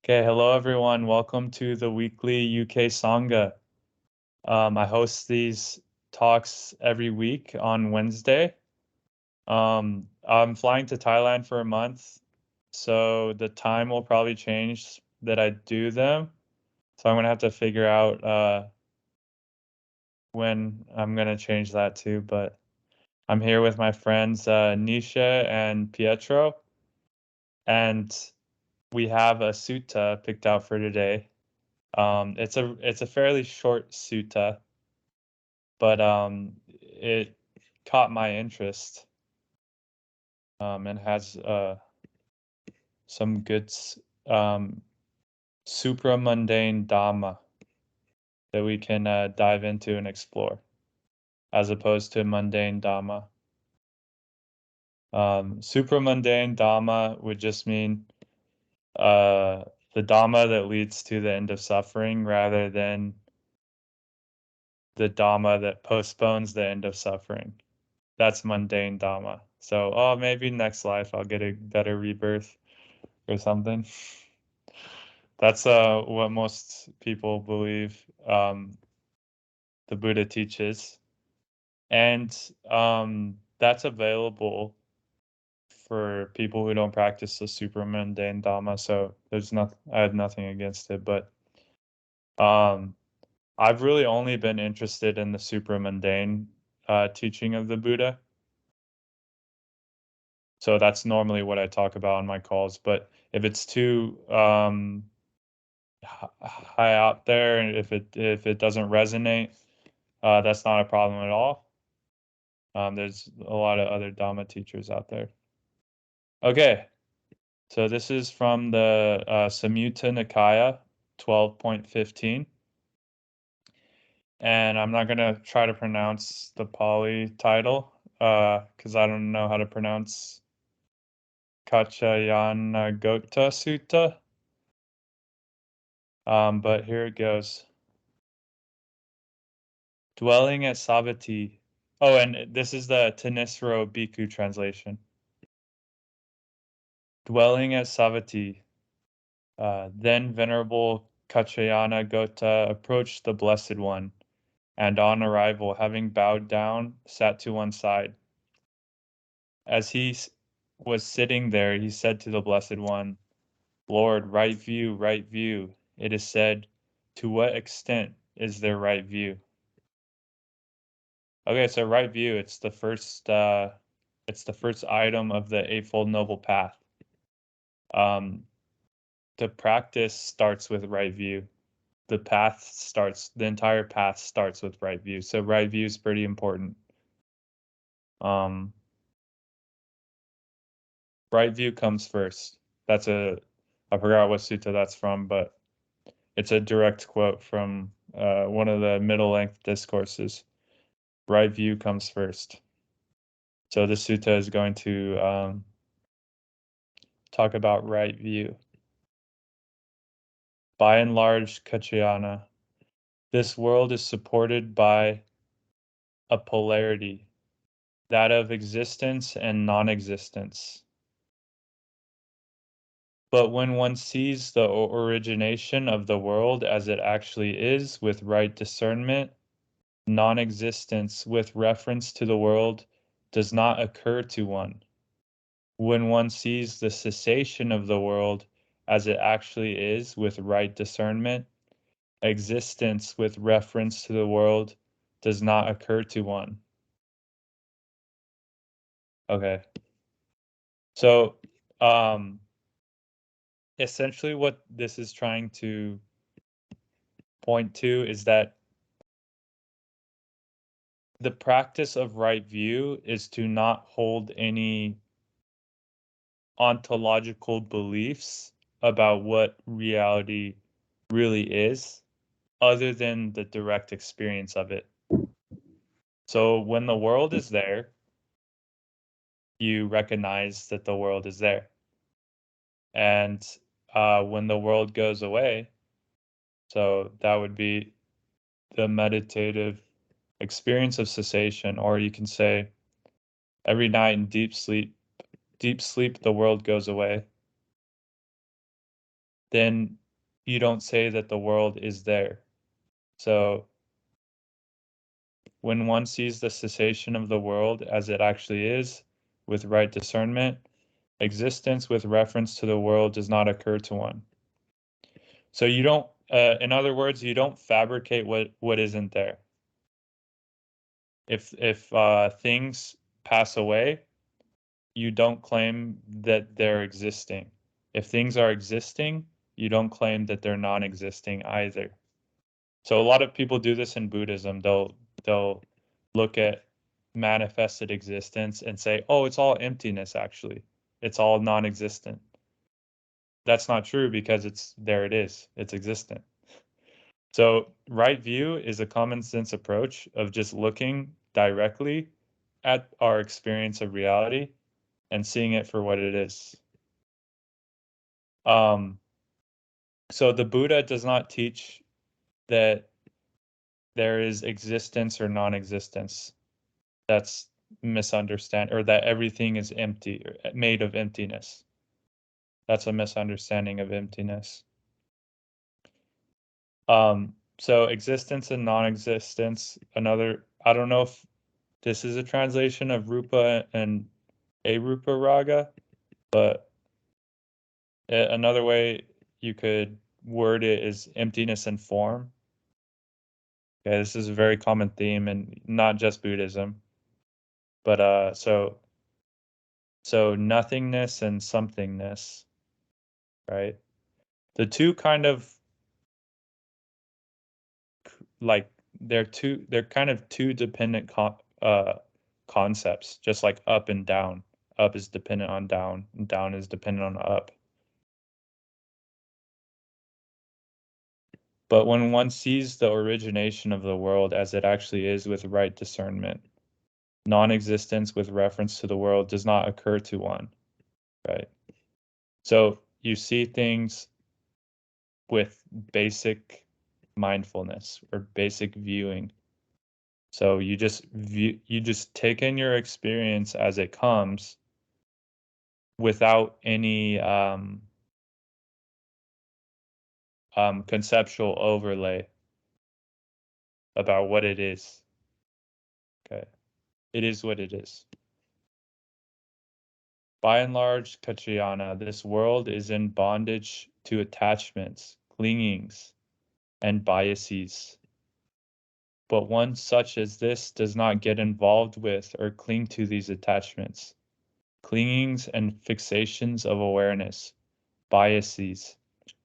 Okay, hello everyone. Welcome to the weekly UK Sangha. I host these talks every week on Wednesday. I'm flying to Thailand for a month, so the time will probably change that I do them. So I'm gonna have to figure out when I'm gonna change that too. But I'm here with my friends Nisha and Pietro, and we have a sutta picked out for today. It's a fairly short sutta, but it caught my interest and has some good um, supramundane Dhamma that we can dive into and explore, as opposed to mundane Dhamma. Supramundane Dhamma would just mean the Dhamma that leads to the end of suffering, rather than the Dhamma that postpones the end of suffering. That's mundane Dhamma. So, oh, maybe next life I'll get a better rebirth or something. That's what most people believe the Buddha teaches. And that's available for people who don't practice the super mundane Dhamma. So I have nothing against it, but um, I've really only been interested in the super mundane teaching of the Buddha. So that's normally what I talk about on my calls. But if it's too high out there, and if it doesn't resonate, that's not a problem at all. There's a lot of other Dhamma teachers out there. Okay, so this is from the Samyutta Nikaya 12.15. And I'm not going to try to pronounce the Pali title because I don't know how to pronounce Kaccanagotta Sutta. But here it goes. Dwelling at Savatthi. Oh, and this is the Tanisro Bhikkhu translation. Dwelling at Savatthi. Then Venerable Kaccanagotta approached the Blessed One, and on arrival, having bowed down, sat to one side. As he was sitting there, he said to the Blessed One, Lord, right view, right view. It is said, to what extent is there right view? Okay, so right view, it's the first item of the Eightfold Noble Path. The practice starts with right view. The entire path starts with right view. So right view is pretty important. Right view comes first. I forgot what sutta that's from, but it's a direct quote from one of the middle length discourses. Right view comes first. So the sutta is going to talk about right view. By and large, Kaccana, this world is supported by a polarity, that of existence and non-existence. But when one sees the origination of the world as it actually is with right discernment, non-existence with reference to the world does not occur to one. When one sees the cessation of the world as it actually is with right discernment, existence with reference to the world does not occur to one. Okay. So, essentially what this is trying to point to is that the practice of right view is to not hold any ontological beliefs about what reality really is, other than the direct experience of it. So when the world is there, you recognize that the world is there. And when the world goes away, so that would be the meditative experience of cessation, or you can say every night in deep sleep, the world goes away. Then you don't say that the world is there. So when one sees the cessation of the world as it actually is, with right discernment, existence with reference to the world does not occur to one. So you don't, in other words, you don't fabricate what isn't there. If things pass away, you don't claim that they're existing. If things are existing, you don't claim that they're non-existing either. So a lot of people do this in Buddhism. They'll look at manifested existence and say, "Oh, it's all emptiness actually. It's all non-existent." That's not true because it's there it is. It's existent. So right view is a common sense approach of just looking directly at our experience of reality and seeing it for what it is. So the Buddha does not teach that there is existence or non-existence. That's misunderstand, or that everything is empty or made of emptiness. That's a misunderstanding of emptiness. So existence and non-existence, another, I don't know if this is a translation of Rupa and Arupa Raga, but another way you could word it is emptiness and form. Okay, this is a very common theme and not just Buddhism, but so nothingness and somethingness, right? The two kind of like they're kind of two dependent concepts, just like up and down. Up is dependent on down, and down is dependent on up. But when one sees the origination of the world as it actually is with right discernment, non-existence with reference to the world does not occur to one, right? So you see things with basic mindfulness or basic viewing. So you just take in your experience as it comes without any conceptual overlay about what it is. Okay. It is what it is. By and large, Kaccayana, this world is in bondage to attachments, clingings, and biases. But one such as this does not get involved with or cling to these attachments, clingings and fixations of awareness, biases,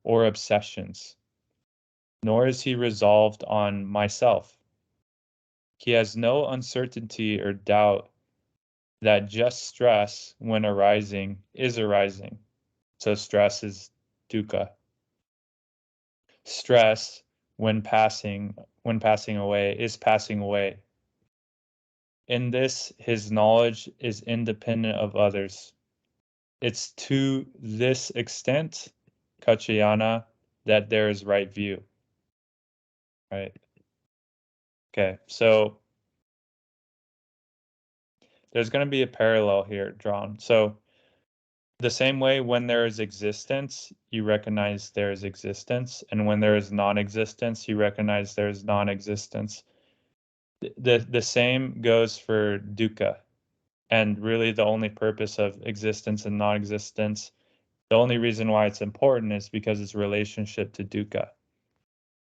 or obsessions. Nor is he resolved on myself. He has no uncertainty or doubt that just stress, when arising, is arising. So stress is dukkha. Stress, when passing away, is passing away. In this, his knowledge is independent of others. It's to this extent, Kaccayana, that there is right view. Right? Okay, so there's going to be a parallel here drawn. So the same way when there is existence, you recognize there is existence, and when there is non-existence, you recognize there is non-existence. The same goes for dukkha. And really the only purpose of existence and non-existence, the only reason why it's important is because its relationship to dukkha.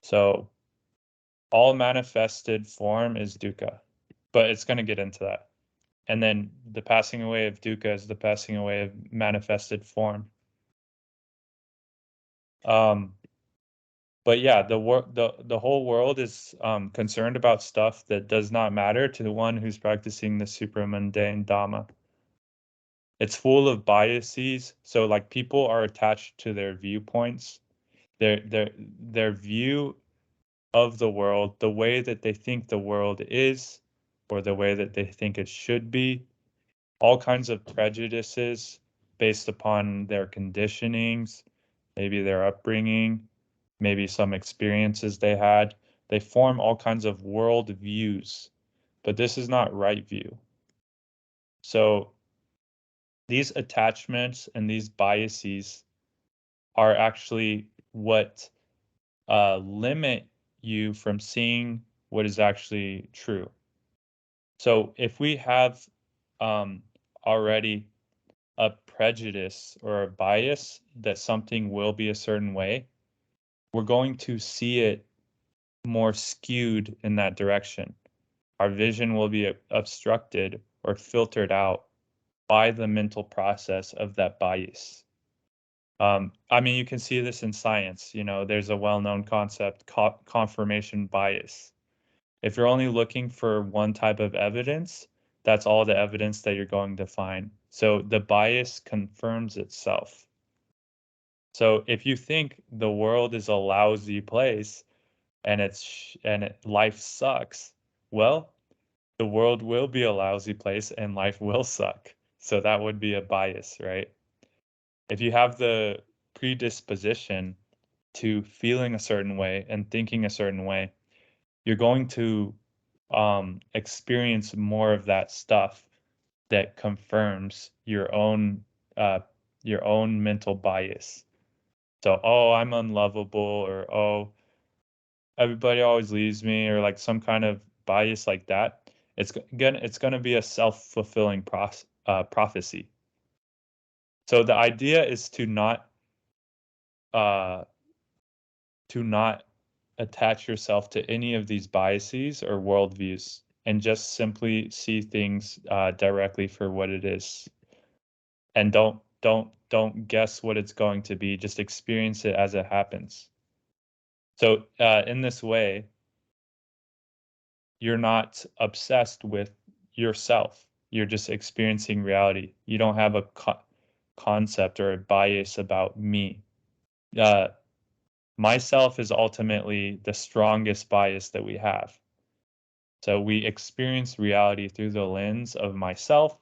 So all manifested form is dukkha, but it's going to get into that. And then the passing away of dukkha is the passing away of manifested form. But yeah, the whole world is concerned about stuff that does not matter to the one who's practicing the supramundane Dhamma. It's full of biases. So like people are attached to their viewpoints, their view of the world, the way that they think the world is, or the way that they think it should be, all kinds of prejudices based upon their conditionings, maybe their upbringing, maybe some experiences they had. They form all kinds of world views, but this is not right view. So these attachments and these biases are actually what limit you from seeing what is actually true. So if we have already a prejudice or a bias that something will be a certain way, we're going to see it more skewed in that direction. Our vision will be obstructed or filtered out by the mental process of that bias. I mean, you can see this in science. There's a well-known concept, confirmation bias. If you're only looking for one type of evidence, that's all the evidence that you're going to find. So the bias confirms itself. So if you think the world is a lousy place and life sucks, well, the world will be a lousy place and life will suck. So that would be a bias, right? If you have the predisposition to feeling a certain way and thinking a certain way, you're going to experience more of that stuff that confirms your own mental bias. So, oh, I'm unlovable, or oh, everybody always leaves me, or like some kind of bias like that. It's gonna be a self-fulfilling prophecy. So the idea is uh, to not attach yourself to any of these biases or worldviews, and just simply see things directly for what it is, and don't guess what it's going to be. Just experience it as it happens. So in this way, you're not obsessed with yourself. You're just experiencing reality. You don't have a concept or a bias about me. Uh, Myself is ultimately the strongest bias that we have. So we experience reality through the lens of myself,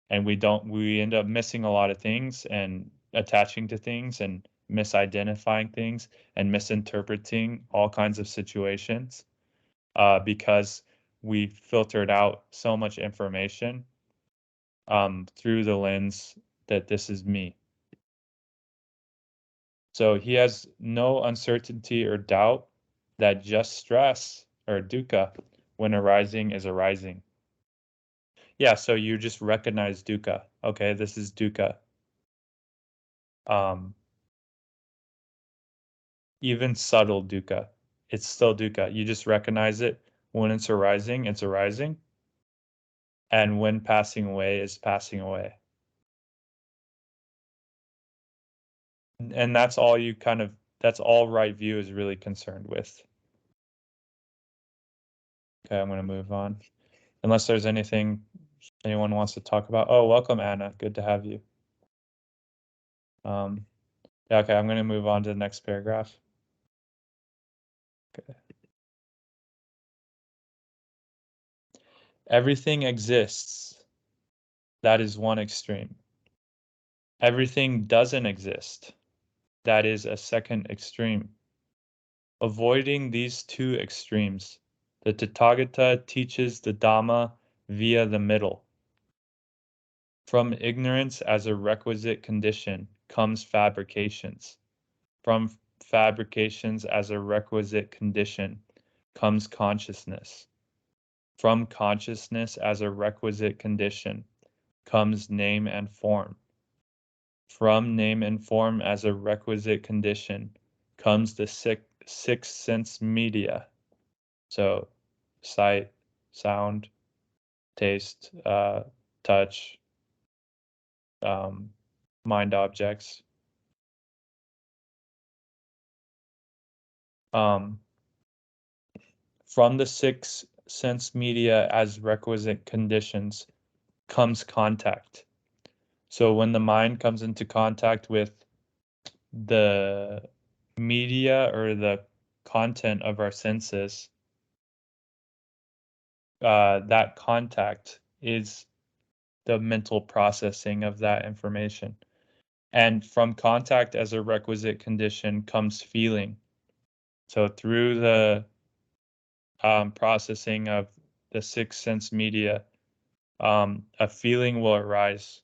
and we end up missing a lot of things and attaching to things and misidentifying things and misinterpreting all kinds of situations because we filtered out so much information through the lens that this is me. So he has no uncertainty or doubt that just stress or dukkha when arising is arising. Yeah, so you just recognize dukkha. Okay, this is dukkha. Um, Even subtle dukkha, it's still dukkha. You just recognize it when it's arising, and when passing away is passing away. And that's all that's all right view is really concerned with. Okay, I'm going to move on. Unless there's anything anyone wants to talk about. Oh, welcome, Anna. Good to have you. Yeah, okay, I'm going to move on to the next paragraph. Okay. Everything exists. That is one extreme. Everything doesn't exist. That is a second extreme. Avoiding these two extremes, the Tathagata teaches the Dhamma via the middle. From ignorance as a requisite condition comes fabrications. From fabrications as a requisite condition comes consciousness. From consciousness as a requisite condition comes name and form. From name and form as a requisite condition comes the six sense media. So sight, sound, taste, touch, mind objects. From the six sense media as requisite conditions comes contact. So when the mind comes into contact with the media or the content of our senses, that contact is the mental processing of that information. And from contact as a requisite condition comes feeling. So through the processing of the six sense media, a feeling will arise,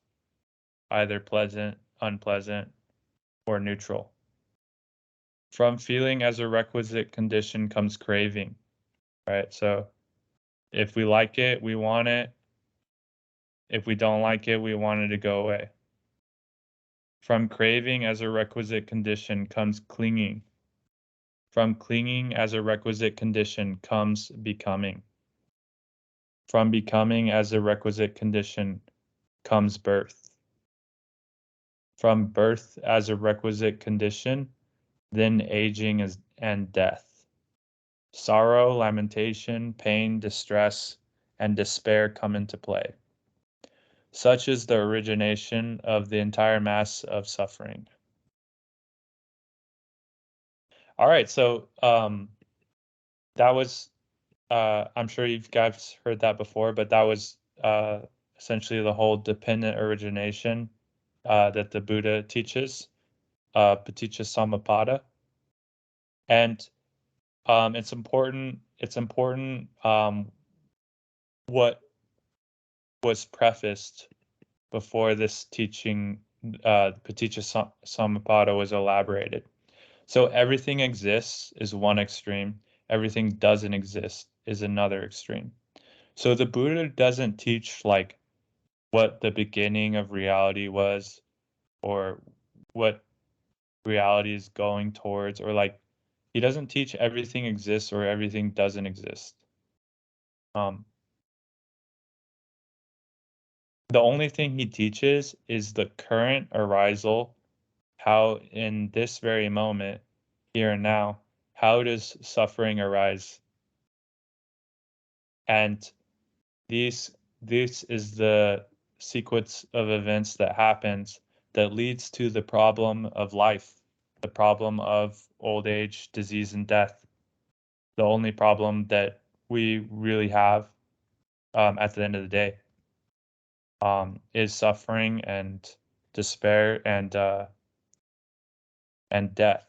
either pleasant, unpleasant, or neutral. From feeling as a requisite condition comes craving, right? So if we like it, we want it. If we don't like it, we want it to go away. From craving as a requisite condition comes clinging. From clinging as a requisite condition comes becoming. From becoming as a requisite condition comes birth. From birth as a requisite condition, then aging and death. Sorrow, lamentation, pain, distress, and despair come into play. Such is the origination of the entire mass of suffering. All right, so that was, I'm sure you guys heard that before, but that was essentially the whole dependent origination that the Buddha teaches, paticca samuppada. And it's important what was prefaced before this teaching, paticca samuppada, was elaborated. So everything exists is one extreme, everything doesn't exist is another extreme. So the Buddha doesn't teach like what the beginning of reality was, or what reality is going towards, or like he doesn't teach everything exists or everything doesn't exist. The only thing he teaches is the current arisal, how in this very moment, here and now, how does suffering arise? And this is the sequence of events that happens that leads to the problem of life, the problem of old age, disease, and death. The only problem that we really have at the end of the day is suffering and despair and death.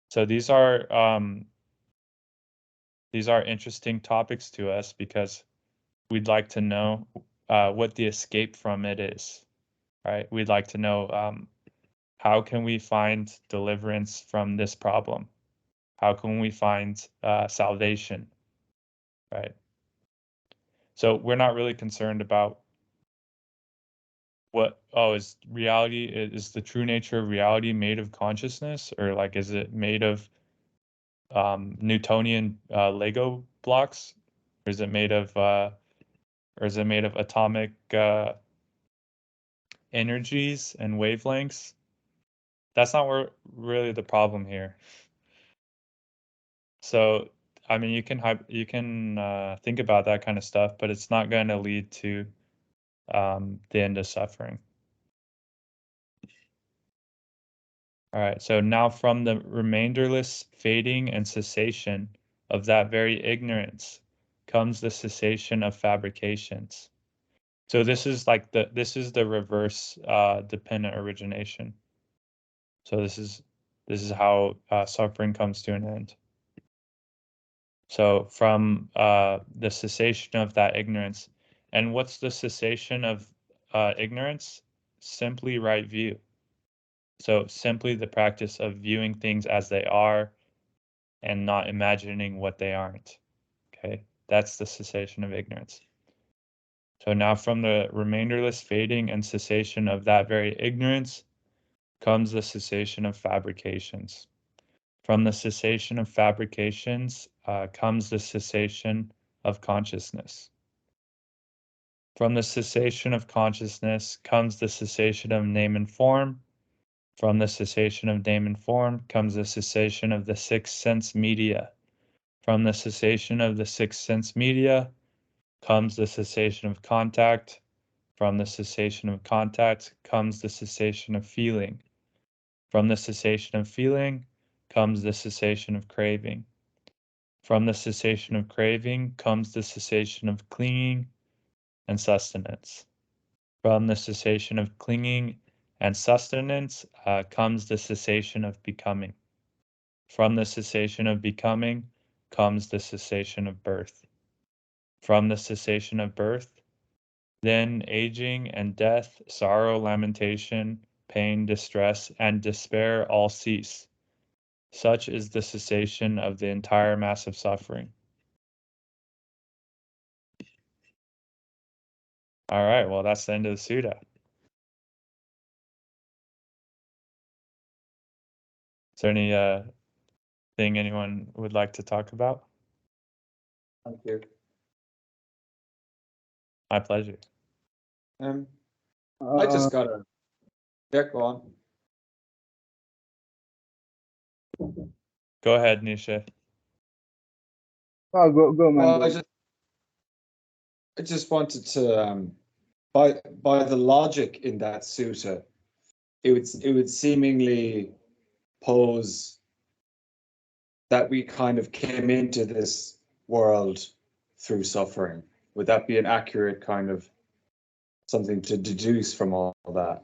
So these are interesting topics to us because we'd like to know what the escape from it is, right? We'd like to know how can we find deliverance from this problem? How can we find salvation, right? So we're not really concerned about is reality, is the true nature of reality made of consciousness, or like is it made of Newtonian Lego blocks, or is it made of atomic energies and wavelengths? That's not really the problem here. So, I mean, you can think about that kind of stuff, but it's not going to lead to the end of suffering. All right, so now from the remainderless fading and cessation of that very ignorance comes the cessation of fabrications. So this is the reverse dependent origination. So this is how suffering comes to an end. So from the cessation of that ignorance, and what's the cessation of ignorance? Simply right view. So simply the practice of viewing things as they are and not imagining what they aren't. Okay, that's the cessation of ignorance. So now from the remainderless fading and cessation of that very ignorance comes the cessation of fabrications. From the cessation of fabrications comes the cessation of consciousness. From the cessation of consciousness comes the cessation of name and form. From the cessation of name and form comes the cessation of the six sense media. From the cessation of the six sense media comes the cessation of contact. From the cessation of contact comes the cessation of feeling. From the cessation of feeling comes the cessation of craving. From the cessation of craving comes the cessation of clinging and sustenance. From the cessation of clinging and sustenance comes the cessation of becoming. From the cessation of becoming comes the cessation of birth. From the cessation of birth, then aging and death, sorrow, lamentation, pain, distress, and despair all cease. Such is the cessation of the entire mass of suffering. All right, well, that's the end of the Sutta. Is there any thing anyone would like to talk about? Thank you. My pleasure. I just got a check on. Go ahead, Nisha. Oh, go, man. Well, I just wanted to, by the logic in that sutta, it would seemingly pose that we kind of came into this world through suffering. Would that be an accurate kind of something to deduce from all that?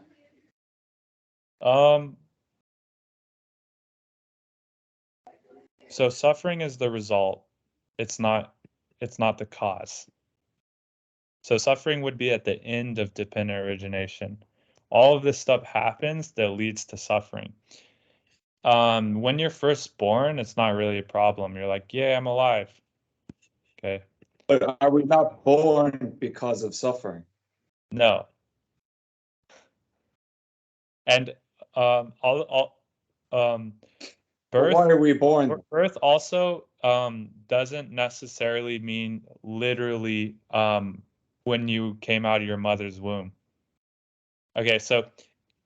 So suffering is the result. It's not the cause. So suffering would be at the end of dependent origination. All of this stuff happens that leads to suffering. When you're first born, it's not really a problem. You're like, yeah, I'm alive. Okay. But are we not born because of suffering? No. And birth. Why are we born? Birth also doesn't necessarily mean literally when you came out of your mother's womb. Okay, so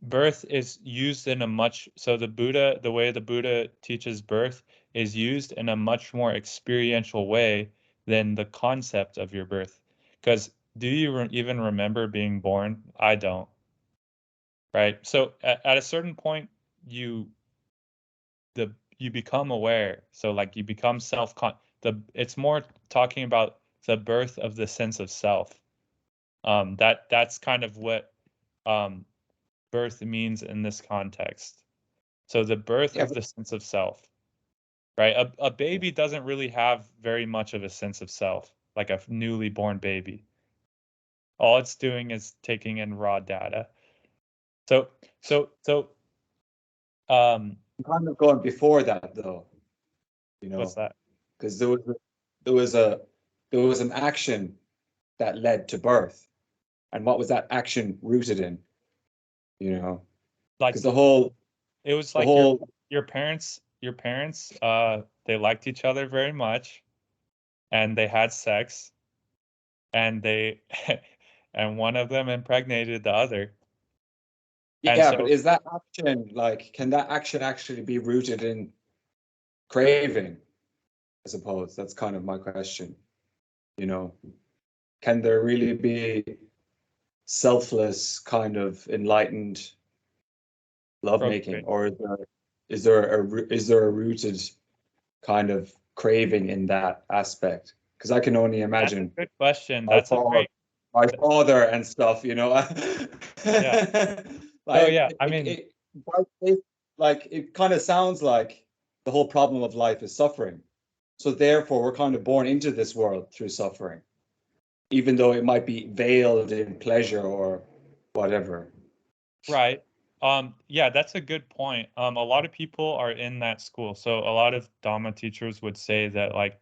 birth is used in a much, so the way the Buddha teaches birth is used in a much more experiential way than the concept of your birth. Because do you even remember being born? I don't. Right? So at a certain point, you become aware. So like you become it's more talking about the birth of the sense of self. That's kind of what birth means in this context. So the birth of the sense of self, right? A baby doesn't really have very much of a sense of self, like a newly born baby. All it's doing is taking in raw data. So I'm kind of going before that though, what's that? Because there was an action that led to birth, and what was that action rooted in? Like because the whole it was the like whole your parents they liked each other very much, and they had sex, and they and one of them impregnated the other. And yeah, so, but is that action like, can that action actually be rooted in craving? I suppose that's kind of my question. Can there really be selfless kind of enlightened lovemaking, or is there a rooted kind of craving in that aspect? Because I can only imagine. that's a good question. My father and stuff, Yeah. Like, Oh yeah, I mean, it kind of sounds like the whole problem of life is suffering. So therefore, we're kind of born into this world through suffering, even though it might be veiled in pleasure or whatever. right. Yeah, that's a good point. A lot of people are in that school. So a lot of Dhamma teachers would say that like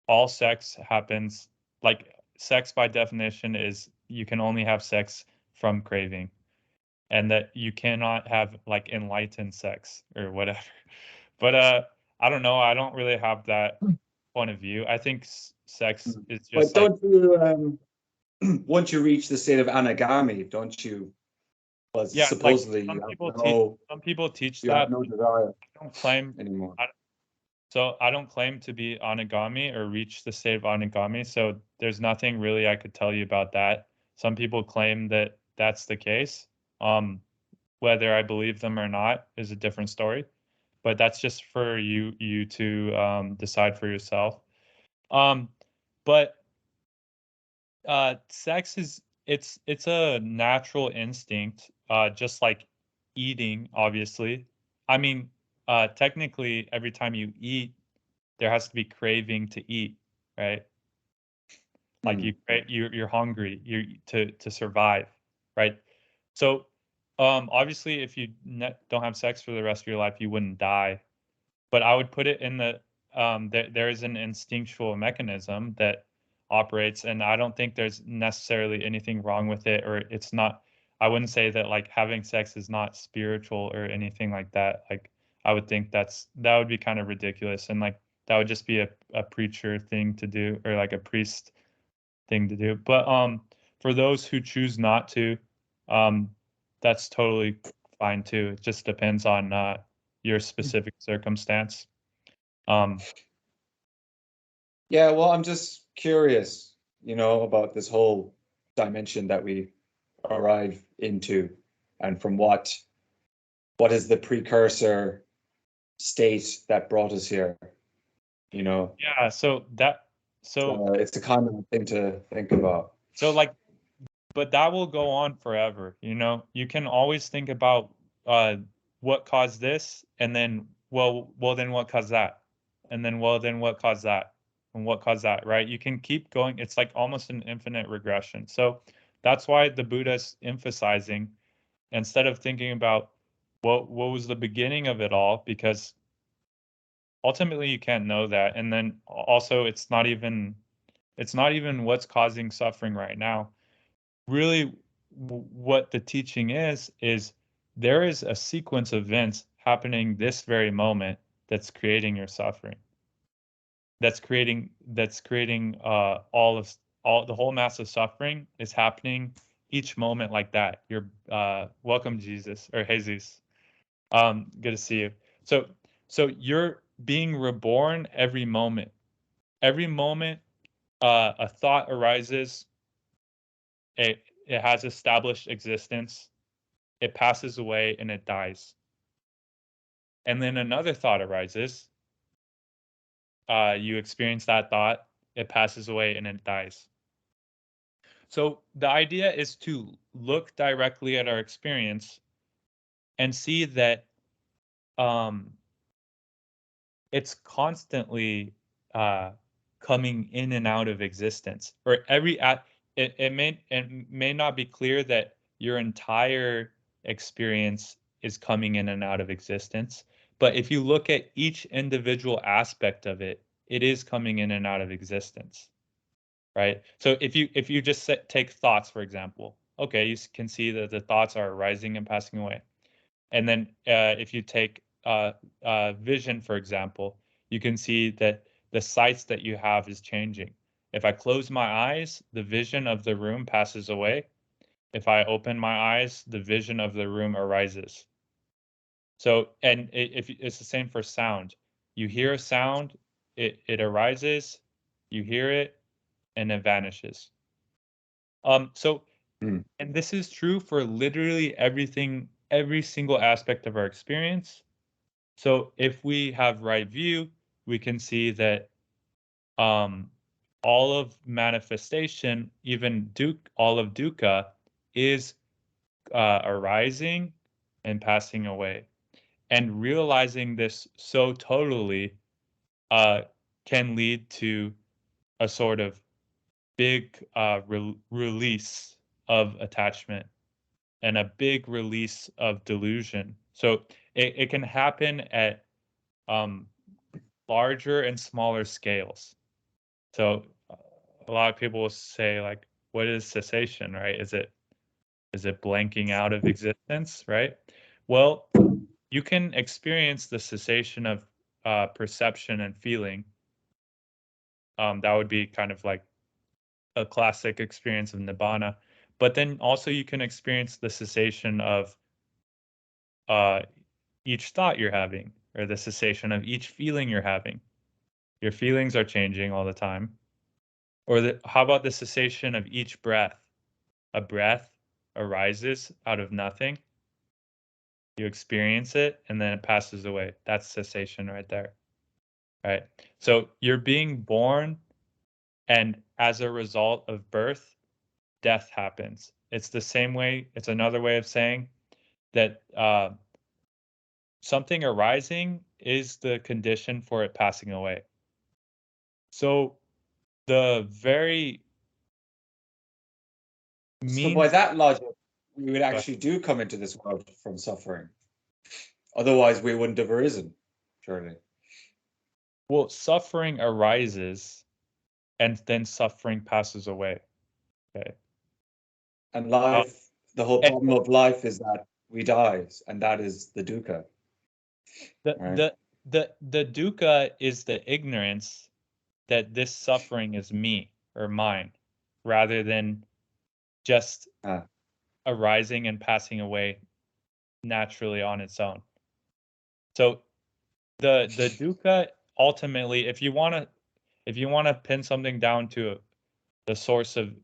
all sex happens, like sex by definition is you can only have sex from craving, and that you cannot have like enlightened sex or whatever. But I don't know. I don't really have that point of view. I think sex is But just like, don't you, once you reach the state of anagami, don't you? Well, yeah, like supposedly some you have people teach you have that. no desire I don't claim anymore. So I don't claim to be anagami or reach the state of anagami. So there's nothing really I could tell you about that. Some people claim that that's the case. Whether I believe them or not is a different story. But that's just for you to decide for yourself. But sex is it's a natural instinct, just like eating, obviously. I mean, technically, every time you eat, there has to be craving to eat, right? Like you're hungry, you to survive, right? So, obviously, if you don't have sex for the rest of your life, you wouldn't die. but I would put it in the there is an instinctual mechanism that operates, and I don't think there's necessarily anything wrong with it, or it's not. I wouldn't say that like having sex is not spiritual or anything like that. Like I would think that would be kind of ridiculous, and like that would just be a preacher thing to do, or like a priest thing to do. But for those who choose not to, that's totally fine too. It just depends on your specific circumstance. Yeah, well, I'm just curious, about this whole dimension that we arrive into, and from what is the precursor state that brought us here, Yeah, so it's a kind of thing to think about. So like, but that will go on forever, You can always think about what caused this, and then well then what caused that? And then then what caused that? And what caused that, right? You can keep going. It's like almost an infinite regression. So that's why the Buddha's emphasizing, instead of thinking about what was the beginning of it all, because ultimately you can't know that. And then also it's not even what's causing suffering right now. Really, what the teaching is there is a sequence of events happening this very moment that's creating your suffering. That's creating all the whole mass of suffering is happening each moment like that. You're welcome, Jesus, or Jesus. Good to see you. So you're being reborn every moment. Every moment a thought arises, it has established existence, it passes away, and it dies. And then another thought arises, you experience that thought, it passes away, and it dies. So the idea is to look directly at our experience and see that it's constantly coming in and out of existence. Or it may not be clear that your entire experience is coming in and out of existence, but if you look at each individual aspect of it, it is coming in and out of existence, right? So if you just take thoughts, for example, okay, you can see that the thoughts are arising and passing away. And then if you take vision, for example, you can see that the sights that you have is changing. If I close my eyes, the vision of the room passes away. If I open my eyes, the vision of the room arises. So, and if it's the same for sound, you hear a sound, it arises, you hear it, and it vanishes. And this is true for literally everything, every single aspect of our experience. So if we have right view, we can see that all of manifestation, even all of dukkha, is arising and passing away. And realizing this so totally can lead to a sort of big release of attachment and a big release of delusion. So it can happen at larger and smaller scales. So a lot of people will say, like, what is cessation, right? Is it blanking out of existence, right? Well, you can experience the cessation of perception and feeling. That would be kind of like a classic experience of nibbana. But then also you can experience the cessation of each thought you're having, or the cessation of each feeling you're having. Your feelings are changing all the time. Or how about the cessation of each breath? A breath arises out of nothing. You experience it, and then it passes away. That's cessation right there. Right? So you're being born, and as a result of birth, death happens. It's the same way, it's another way of saying that something arising is the condition for it passing away. So the very So by means. that logic, we would actually do come into this world from suffering. Otherwise, we wouldn't have arisen, surely. Well, suffering arises and then suffering passes away. Okay. And life, the whole and problem of life is that we die, and that is the dukkha. the Right. the dukkha is the ignorance that this suffering is me or mine, rather than just Ah. arising and passing away naturally on its own. So the dukkha, ultimately, if you want to pin something down to the source of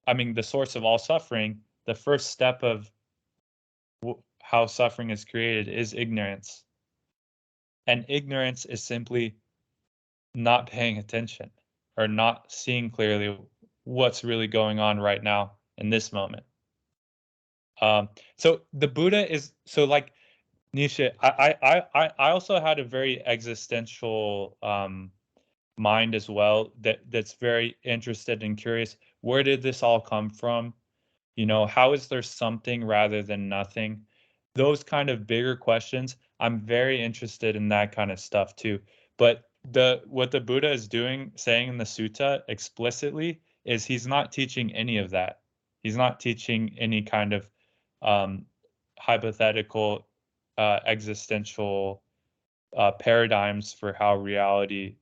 the source of all suffering, the first step of how suffering is created is ignorance. And ignorance is simply not paying attention or not seeing clearly what's really going on right now in this moment. So the Buddha is so like Nietzsche. I also had a very existential mind as well. That's very interested and curious. Where did this all come from? You know, how is there something rather than nothing? Those kind of bigger questions. I'm very interested in that kind of stuff too. But what the Buddha is doing, saying in the sutta explicitly, is he's not teaching any of that. He's not teaching any kind of um, hypothetical existential paradigms for how reality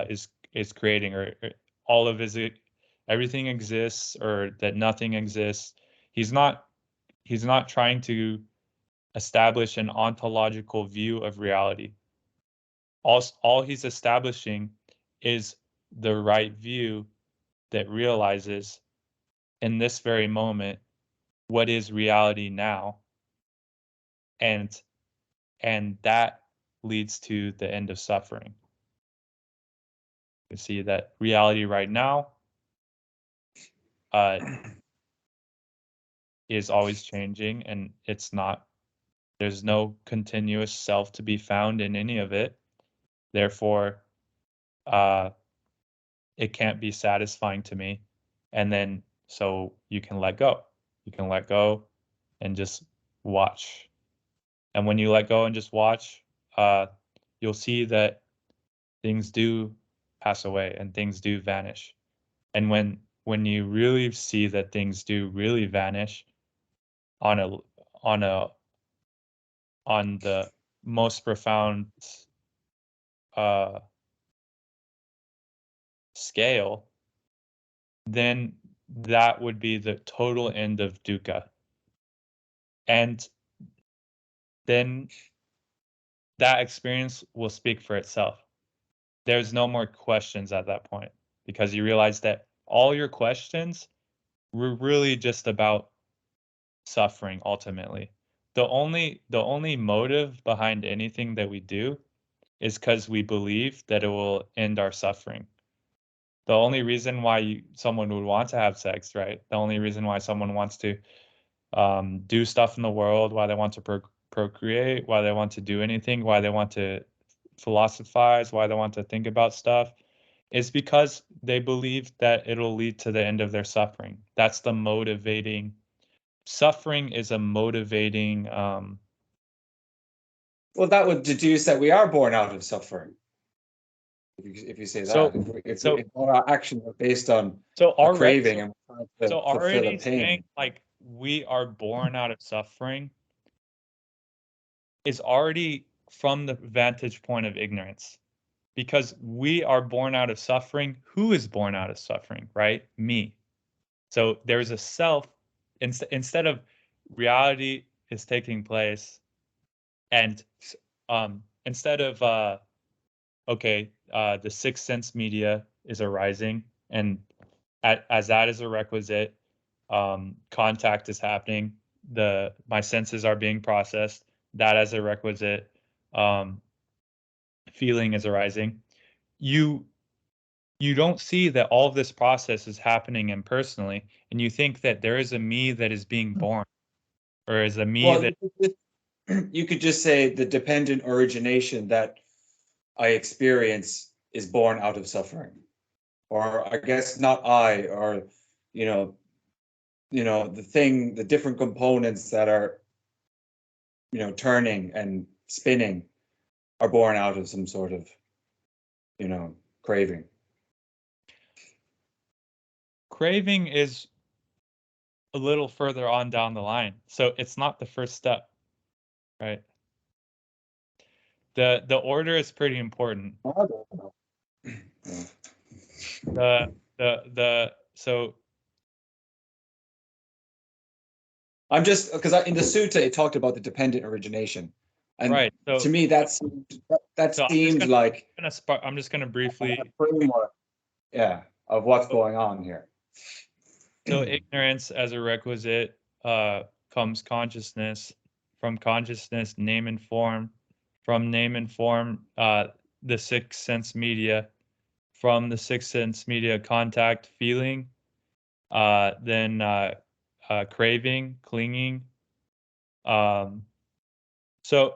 is creating, or all of his everything exists or that nothing exists. He's not trying to establish an ontological view of reality. All he's establishing is the right view that realizes in this very moment what is reality now, and that leads to the end of suffering. You see that reality right now is always changing, and there's no continuous self to be found in any of it. Therefore, it can't be satisfying to me. And then, so you can let go. You can let go and just watch. And when you let go and just watch, you'll see that things do pass away and things do vanish. And when you really see that things do really vanish on a on a on the most profound uh, scale, then that would be the total end of dukkha. And then that experience will speak for itself. There's no more questions at that point, because you realize that all your questions were really just about suffering ultimately. The only motive behind anything that we do is because we believe that it will end our suffering. The only reason why someone would want to have sex, right? The only reason why someone wants to do stuff in the world, why they want to procreate, why they want to do anything, why they want to philosophize, why they want to think about stuff, is because they believe that it'll lead to the end of their suffering. That's the motivating. Suffering is a motivating. Well, that would deduce that we are born out of suffering. If you say So that, if so all our actions are based on so a already craving and we're trying to fulfill a already saying pain. like we are born out of suffering is already from the vantage point of ignorance, because we are born out of suffering. Who is born out of suffering, right? Me. So there's a self. Instead of reality is taking place, and instead of the sixth sense media is arising, and as that is a requisite, contact is happening, my senses are being processed, that as a requisite, um, feeling is arising. You don't see that all of this process is happening impersonally, and you think that there is a me that is being born, or is a me Well, that. you could just say the dependent origination that I experience is born out of suffering, or I guess not I, or you know, the different components that are turning and spinning are born out of some sort of craving? Craving is a little further on down the line. So it's not the first step, right? The order is pretty important. I don't know. So I'm just because in the sutta it talked about the dependent origination, and right. So to me that seemed like I'm just gonna briefly a framework, of what's going on here. So ignorance as a requisite comes consciousness. From consciousness, name and form. From name and form, the six sense media. From the six sense media, contact, feeling. Then craving, clinging. So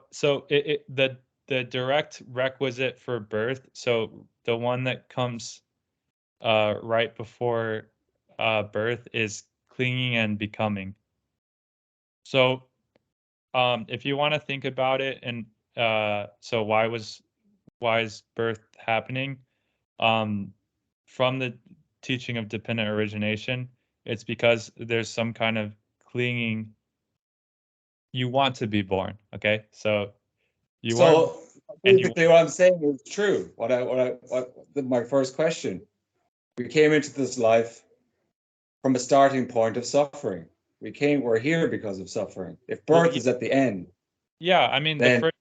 the direct requisite for birth. So the one that comes right before birth is clinging and becoming. So if you want to think about it, and so why is birth happening? From the teaching of dependent origination, it's because there's some kind of clinging. You want to be born, okay? So you weren't, and you basically what I'm saying is true. My first question. We came into this life from a starting point of suffering. We're here because of suffering. If birth is at the end, yeah, I mean, then the first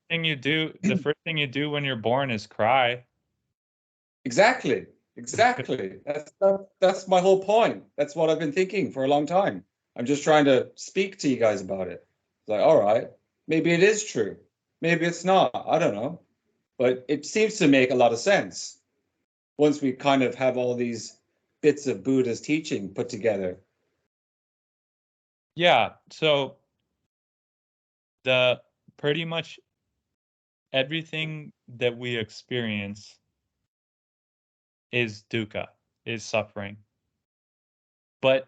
thing you do when you're born is cry. exactly. That's my whole point. That's what I've been thinking for a long time. I'm just trying to speak to you guys about it. It's like, all right, maybe it is true. Maybe it's not. I don't know. But it seems to make a lot of sense once we kind of have all these bits of Buddha's teaching put together. Yeah, so the pretty much everything that we experience is dukkha, is suffering. But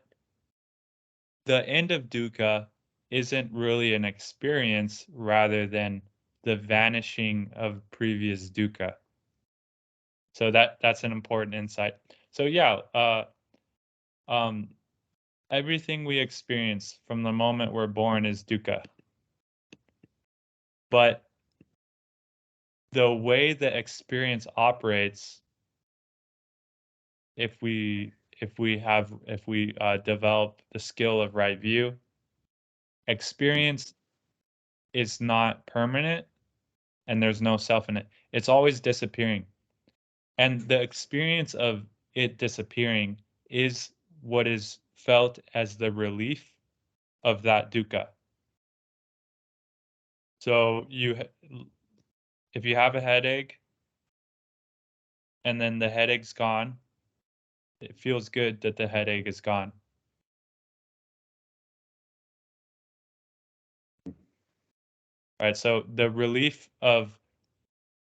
the end of dukkha isn't really an experience rather than the vanishing of previous dukkha. So that's an important insight. So yeah, everything we experience from the moment we're born is dukkha. But the way the experience operates, if we develop the skill of right view, experience is not permanent and there's no self in it. It's always disappearing. And the experience of it disappearing is what is felt as the relief of that dukkha. So if you have a headache and then the headache's gone, it feels good that the headache is gone. Right? So the relief of,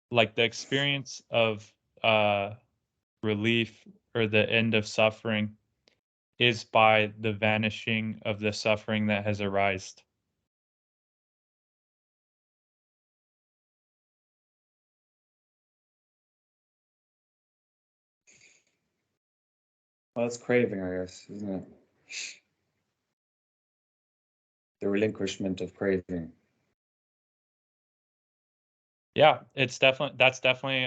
like, the experience of relief or the end of suffering is by the vanishing of the suffering that has arisen. Well, it's craving, I guess, isn't it? The relinquishment of craving. Yeah, that's definitely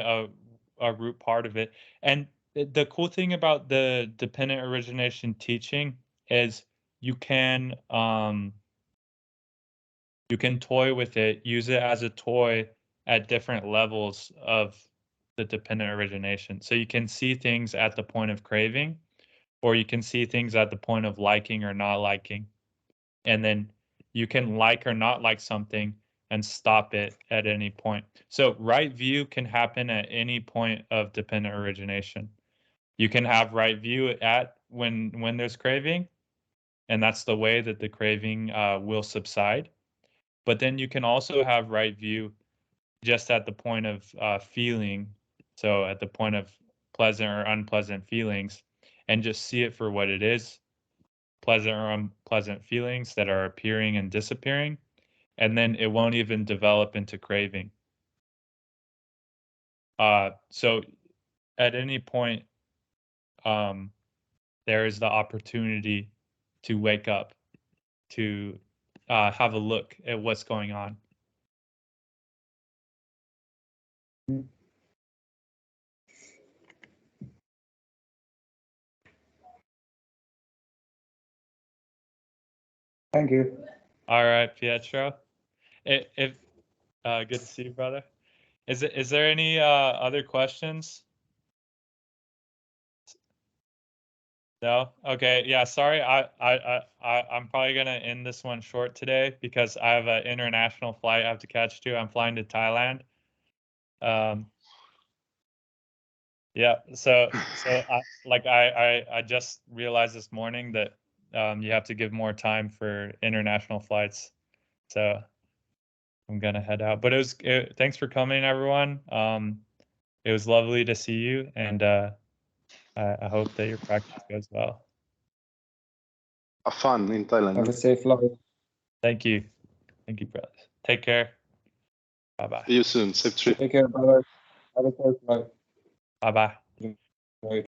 a root part of it. And the cool thing about the dependent origination teaching is you can toy with it, use it as a toy at different levels of the dependent origination. So you can see things at the point of craving, or you can see things at the point of liking or not liking. And then you can like or not like something and stop it at any point. So right view can happen at any point of dependent origination. You can have right view at when there's craving, and that's the way that the craving will subside. But then you can also have right view just at the point of feeling, so at the point of pleasant or unpleasant feelings, and just see it for what it is, pleasant or unpleasant feelings that are appearing and disappearing, and then it won't even develop into craving. So at any point, there is the opportunity to wake up, to have a look at what's going on. Thank you. All right, Pietro. If good to see you, brother. Is there any other questions? No? Okay, yeah, sorry. I'm probably gonna end this one short today because I have an international flight I have to catch too. I'm flying to Thailand. Yeah, so I just realized this morning that you have to give more time for international flights. So I'm gonna head out. But thanks for coming, everyone. It was lovely to see you, and I hope that your practice goes well. Have fun in Thailand. Have a safe flight. Thank you. Thank you, brothers. Take care. Bye-bye. See you soon. Safe trip. Take care, brother. Have a safe flight. Bye-bye. Right.